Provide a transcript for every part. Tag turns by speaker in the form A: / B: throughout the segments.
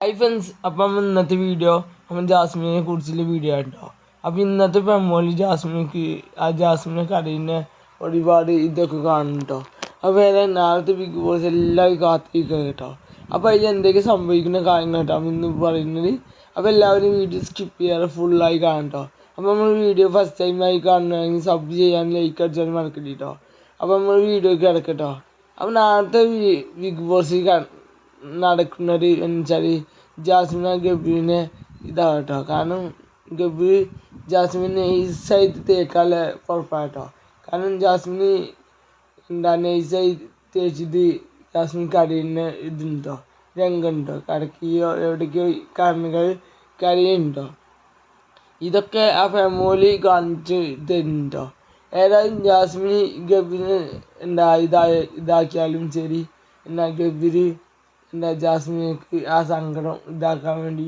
A: Hi friends, അപ്പം ഇന്നത്തെ video നമ്മൾ ജാസ്മിനെ കുറിച്ചുള്ള വീഡിയോ ആട്ടോ. അപ്പം ഇന്നത്തെ പെമ്മോളി ജാസ്മിനെ കടയിനെ ഒരുപാട് ഇതൊക്കെ കാണും കേട്ടോ. അപ്പോൾ നാളത്തെ ബിഗ് ബോസ് എല്ലാവരും കാത്തിരിക്കുക കേട്ടോ. അപ്പോൾ അതിൽ എന്തൊക്കെ സംഭവിക്കുന്ന കാര്യങ്ങൾ കേട്ടോ ഇന്ന് പറയുന്നത്. അപ്പോൾ എല്ലാവരും വീഡിയോ സ്കിപ്പ് ചെയ്യാതെ ഫുള്ളായി കാണും കേട്ടോ. അപ്പോൾ നമ്മൾ വീഡിയോ ഫസ്റ്റ് ടൈമായി കാണണമെങ്കിൽ സബ് ചെയ്യാൻ ലൈക്ക് അടിച്ചാൽ മറക്കരുത് കേട്ടോ. അപ്പോൾ നമ്മൾ വീഡിയോക്ക് കിടക്കട്ടോ. അപ്പോൾ നാളത്തെ ബിഗ് ബോസ് നടക്കുന്നത് എന്ന് വെച്ചാൽ ജാസ്മിൻ ഗബ്രീനെ ഇതാകട്ടോ. കാരണം ഗബ്രി ജാസ്മിനെ നൈസായി തേക്കാനുള്ള പുറപ്പാട്ടോ. കാരണം ജാസ്മിന് നൈസായി തേച്ചിട്ട് ജാസ്മിൻ കരയുന്ന ഇതുണ്ടോ, രംഗമുണ്ടോ, കടക്കുകയോ എവിടേക്കോ കാരണങ്ങൾ കരയുണ്ടോ, ഇതൊക്കെ ആ ഫാമിലി കാണിച്ച് തരുന്നുണ്ടോ. ഏതായാലും ജാസ്മിന് ഗബ്രിനെ ഇതാക്കിയാലും ശരി, ഗബ്രി ജാസ്മിനക്ക് ആ സങ്കടം ഇതാക്കാൻ വേണ്ടി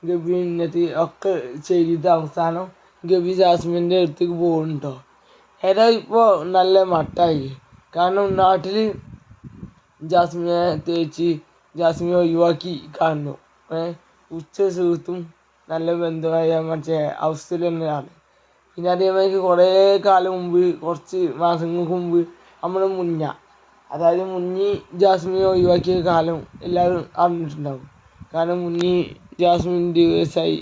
A: ഗബ്രി ഇന്നത്തെ ഒക്കെ ചെയ്തിട്ട് അവസാനം ഗബ്രി ജാസ്മിൻ്റെ അടുത്തേക്ക് പോകുന്നുണ്ടോ. ഏതായാലും ഇപ്പോൾ നല്ല മട്ടായി. കാരണം നാട്ടിൽ ജാസ്മിനെ തേച്ച് ജാസ്മിനെ ഒഴിവാക്കി കാണുന്നു. ഉച്ച സുഹൃത്തും നല്ല ബന്ധമായ മറ്റേ അവസ്ഥയിൽ തന്നെയാണ്. പിന്നെ അതേമാതിരി കുറേ കാലം മുമ്പ്, കുറച്ച് മാസങ്ങൾക്ക് മുമ്പ് നമ്മൾ അതായത് മുന്നി ജാസ്മിനെ ഒഴിവാക്കിയ കാലം എല്ലാവരും അറിഞ്ഞിട്ടുണ്ടാവും. കാരണം മുന്നി ജാസ്മിൻ ദിവസമായി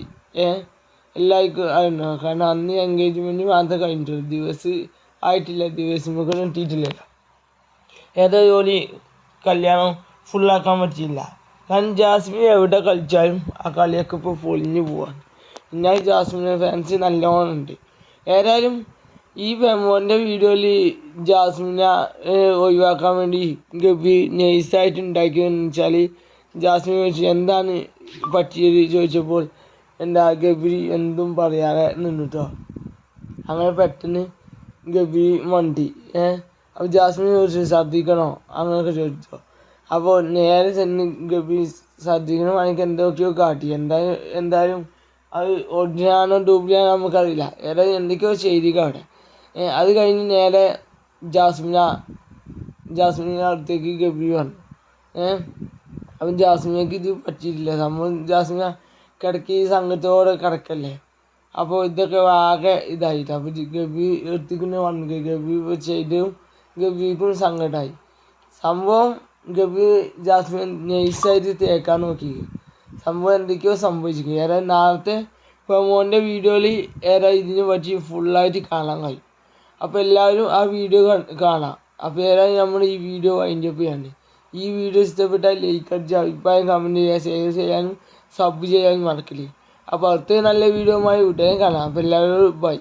A: എല്ലാവർക്കും അറിയണ്ടാവും. കാരണം അന്ന് എൻഗേജ്മെൻറ്റ് മാത്രമേ കഴിഞ്ഞിട്ടുള്ളൂ, ദിവസം ആയിട്ടില്ല, ദിവസമൊക്കെ എത്തിയിട്ടില്ലല്ലോ. ഏതായാലും കല്യാണം ഫുള്ളാക്കാൻ പറ്റിയില്ല. കാരണം ജാസ്മിൻ എവിടെ കളിച്ചാലും ആ കളിയൊക്കെ ഇപ്പോൾ പൊളിഞ്ഞു പോവാണ്. എന്നാൽ ജാസ്മിനെ ഫാൻസ് നല്ലോണം ഉണ്ട്. ഏതായാലും ഈ ഫെമോൻ്റെ വീഡിയോയിൽ ജാസ്മിനെ ഒഴിവാക്കാൻ വേണ്ടി ഗബ്രി നൈസായിട്ട് ഉണ്ടാക്കിയതെന്ന് വെച്ചാൽ, ജാസ്മിൻ ചോദിച്ചു എന്താണ് പറ്റിയത് ചോദിച്ചപ്പോൾ ഗബ്രി എന്തും പറയാതെ നിന്നിട്ടോ. അങ്ങനെ പെട്ടെന്ന് ഗബ്രി മണ്ടി. അപ്പോൾ ജാസ്മിൻ ചോദിച്ചു ശ്രദ്ധിക്കണോ അങ്ങനെയൊക്കെ ചോദിച്ചോ. അപ്പോൾ നേരെ ചെന്ന് ഗബ്രി ശ്രദ്ധിക്കണം എനിക്ക് എന്തൊക്കെയോ കാട്ടി. എന്തായാലും അത് ഒറിജിനാണോ ഡ്യൂപ്ലിയാണോ നമുക്കറിയില്ല. ഏതായാലും എന്തൊക്കെയോ ചെയ്തിരിക്കുക അവിടെ. അത് കഴിഞ്ഞ് നേരെ ജാസ്മിൻ്റെ അടുത്തേക്ക് ഗബ്രി വന്നു. അപ്പം ജാസ്മിനക്ക് ഇത് പറ്റിയിട്ടില്ല. സംഭവം ജാസ്മിന കിടക്കി സംഘത്തോടെ കിടക്കല്ലേ. അപ്പോൾ ഇതൊക്കെ ആകെ ഇതായിട്ട് അപ്പോൾ ഗബ്രി എടുത്തിക്കുന്ന വന്നു. ഗബ്രി ചെയ്തും ഗബ്രിക്കും സങ്കടമായി. സംഭവം ഗബ്രി ജാസ്മിൻ നൈസായിട്ട് തേക്കാൻ നോക്കി. സംഭവം എന്തൊക്കെയോ സംഭവിച്ചിരിക്കും. ഏതായാലും നാളത്തെ പ്രൊമോൻ്റെ വീഡിയോയിൽ ഇതിനെ പറ്റി ഫുള്ളായിട്ട് കാണാൻ കഴിയും. അപ്പോൾ എല്ലാവരും ആ വീഡിയോ കാണാം. അപ്പോൾ ഏതായാലും നമ്മൾ ഈ വീഡിയോ വൈൻഡപ്പ് ചെയ്യാണ്. ഈ വീഡിയോ ഇഷ്ടപ്പെട്ടാൽ ലൈക്ക് അടിച്ച് അഭിപ്രായം കമൻറ്റ് ചെയ്യുക, ഷെയർ ചെയ്യാനും സബ് ചെയ്യാനും മറക്കില്ലേ. അപ്പോൾ അടുത്ത നല്ല വീഡിയോയുമായി ഉടനെ കാണാം. അപ്പോൾ എല്ലാവരും ബൈ.